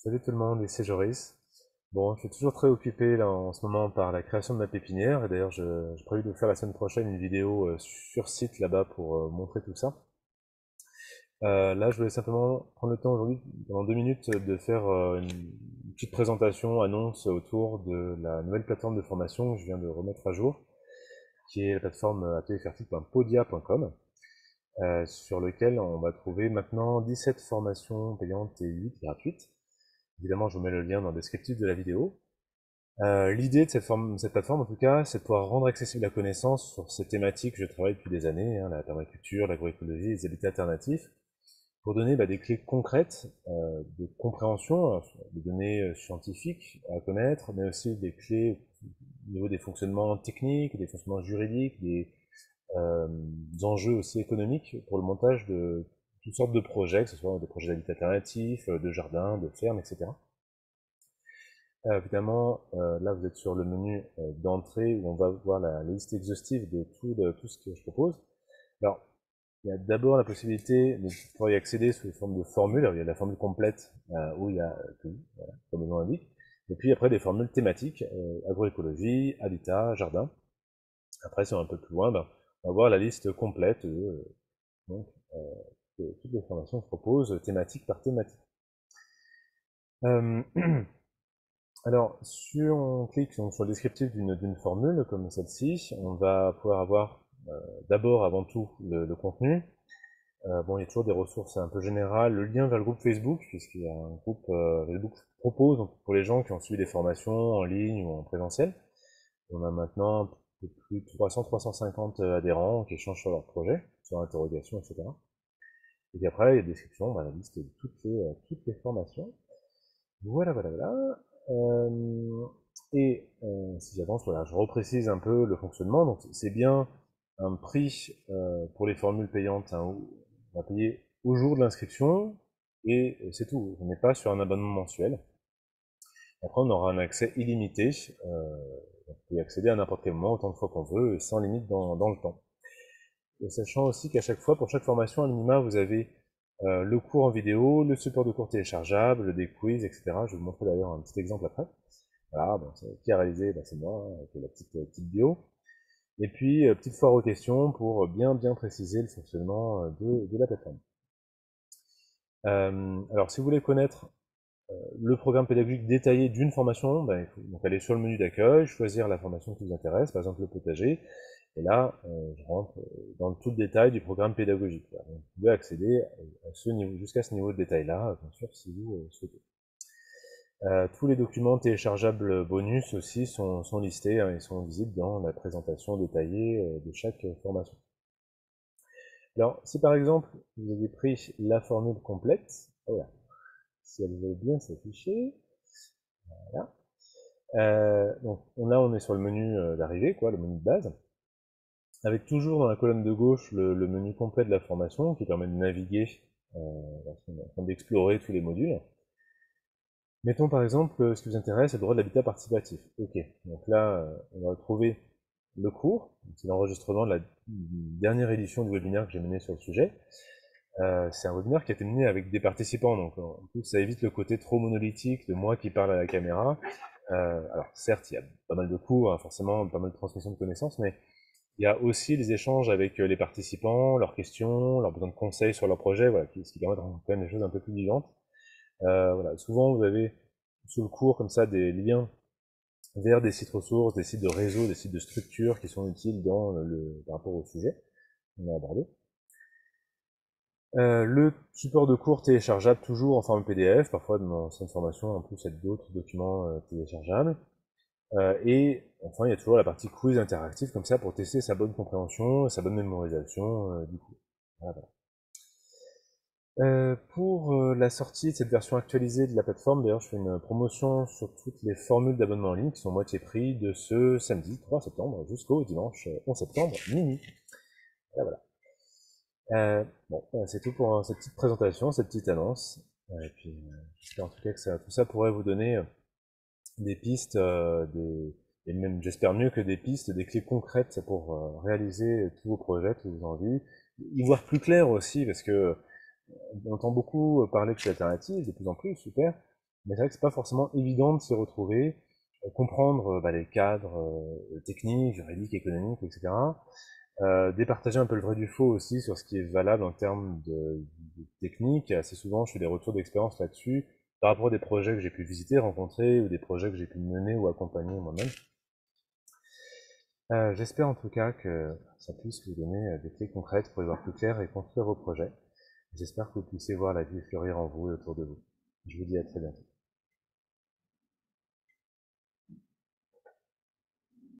Salut tout le monde, ici Joris. Bon, je suis toujours très occupé là en ce moment par la création de ma pépinière et d'ailleurs j'ai prévu de faire la semaine prochaine une vidéo sur site là-bas pour montrer tout ça. Là, je voulais simplement prendre le temps aujourd'hui, pendant 2 minutes, de faire une petite présentation, annonce autour de la nouvelle plateforme de formation que je viens de remettre à jour, qui est la plateforme atelierfertile.podia.com, sur lequel on va trouver maintenant 17 formations payantes et 8 gratuites. Évidemment, je vous mets le lien dans le descriptif de la vidéo. L'idée de cette plateforme, en tout cas, c'est de pouvoir rendre accessible la connaissance sur ces thématiques que je travaille depuis des années, hein, la permaculture, l'agroécologie, les habitats alternatifs, pour donner des clés concrètes de compréhension, des données scientifiques à connaître, mais aussi des clés au niveau des fonctionnements techniques, des fonctionnements juridiques, euh, des enjeux aussi économiques pour le montage de toutes sortes de projets, que ce soit des projets d'habitat alternatifs, de jardins, de fermes, etc. Évidemment, là vous êtes sur le menu d'entrée où on va voir la liste exhaustive de tout ce que je propose. Alors, il y a d'abord la possibilité de pouvoir y accéder sous forme de formule. Alors, il y a la formule complète où il y a tout, voilà, comme le nom l'indique. Et puis après des formules thématiques, agroécologie, habitat, jardin. Après, si on va un peu plus loin, ben, on va voir la liste complète donc, euh, de toutes les formations que je propose, thématique par thématique. Euh, Alors, si on clique sur le descriptif d'une formule comme celle-ci, on va pouvoir avoir d'abord, avant tout, le contenu. Bon, il y a toujours des ressources un peu générales, le lien vers le groupe Facebook, puisqu'il y a un groupe Facebook qui propose donc, pour les gens qui ont suivi des formations en ligne ou en présentiel. On a maintenant un peu plus de 300-350 adhérents qui échangent sur leurs projets, sur interrogation, etc. Et puis après, il y a des descriptions, la liste de toutes les formations. Voilà, voilà, voilà. Si j'avance, voilà, je reprécise un peu le fonctionnement. Donc, c'est bien un prix pour les formules payantes, hein, où on va payer au jour de l'inscription et c'est tout. On n'est pas sur un abonnement mensuel. Après, on aura un accès illimité. On peut y accéder à n'importe quel moment, autant de fois qu'on veut, et sans limite dans le temps. Et sachant aussi qu'à chaque fois, pour chaque formation, à minima, vous avez le cours en vidéo, le support de cours téléchargeable, des quiz, etc. Je vais vous montrer d'ailleurs un petit exemple après. Voilà, bon, qui a réalisé, c'est moi, avec la petite bio. Et puis, petite foire aux questions pour bien préciser le fonctionnement de la plateforme. Alors, si vous voulez connaître le programme pédagogique détaillé d'une formation, il faut donc aller sur le menu d'accueil, choisir la formation qui vous intéresse, par exemple le potager, et là, je rentre dans tout le détail du programme pédagogique. Vous pouvez accéder à ce niveau, jusqu'à ce niveau de détail-là, bien sûr, si vous souhaitez. Tous les documents téléchargeables bonus aussi sont listés, hein, ils sont visibles dans la présentation détaillée de chaque formation. Alors, si par exemple, vous avez pris la formule complète, voilà, si elle veut bien s'afficher, voilà. Donc là, on est sur le menu d'arrivée, le menu de base, avec toujours dans la colonne de gauche le menu complet de la formation qui permet de naviguer lorsqu'on est en train d'explorer tous les modules. Mettons par exemple, ce qui vous intéresse, c'est le droit de l'habitat participatif. Ok, donc là, on va retrouver le cours, c'est l'enregistrement de la dernière édition du webinaire que j'ai mené sur le sujet. C'est un webinaire qui a été mené avec des participants, donc en plus ça évite le côté trop monolithique de moi qui parle à la caméra. Alors certes, il y a pas mal de cours, hein, forcément, pas mal de transmission de connaissances, mais il y a aussi des échanges avec les participants, leurs questions, leurs besoins de conseils sur leur projet, voilà, ce qui permet de rendre quand même des choses un peu plus vivantes. Voilà. Souvent, vous avez sous le cours comme ça des liens vers des sites ressources, des sites de réseau, des sites de structure qui sont utiles par rapport au sujet qu'on a abordé. Le support de cours téléchargeable toujours en forme PDF, parfois dans cette formation en plus il y a d'autres documents téléchargeables. Et enfin il y a toujours la partie quiz interactif comme ça pour tester sa bonne compréhension et sa bonne mémorisation du coup. Voilà. Pour la sortie de cette version actualisée de la plateforme, d'ailleurs je fais une promotion sur toutes les formules d'abonnement en ligne qui sont moitié prix de ce samedi 3 septembre jusqu'au dimanche 11 septembre minuit. Voilà. Bon, c'est tout pour cette petite présentation, cette petite annonce. Et puis j'espère en tout cas que tout ça pourrait vous donner des pistes, et même j'espère mieux que des pistes, des clés concrètes pour réaliser tous vos projets, toutes vos envies. Y voir plus clair aussi, parce que on entend beaucoup parler de ces alternatives, de plus en plus, super. Mais c'est vrai que c'est pas forcément évident de s'y retrouver, comprendre les cadres techniques, juridiques, économiques, etc. Départager un peu le vrai du faux aussi sur ce qui est valable en termes de technique. Et assez souvent, je fais des retours d'expérience là-dessus par rapport à des projets que j'ai pu visiter, rencontrer, ou des projets que j'ai pu mener ou accompagner moi-même. J'espère en tout cas que ça puisse vous donner des clés concrètes pour y voir plus clair et construire vos projets. J'espère que vous puissiez voir la vie fleurir en vous et autour de vous. Je vous dis à très bientôt.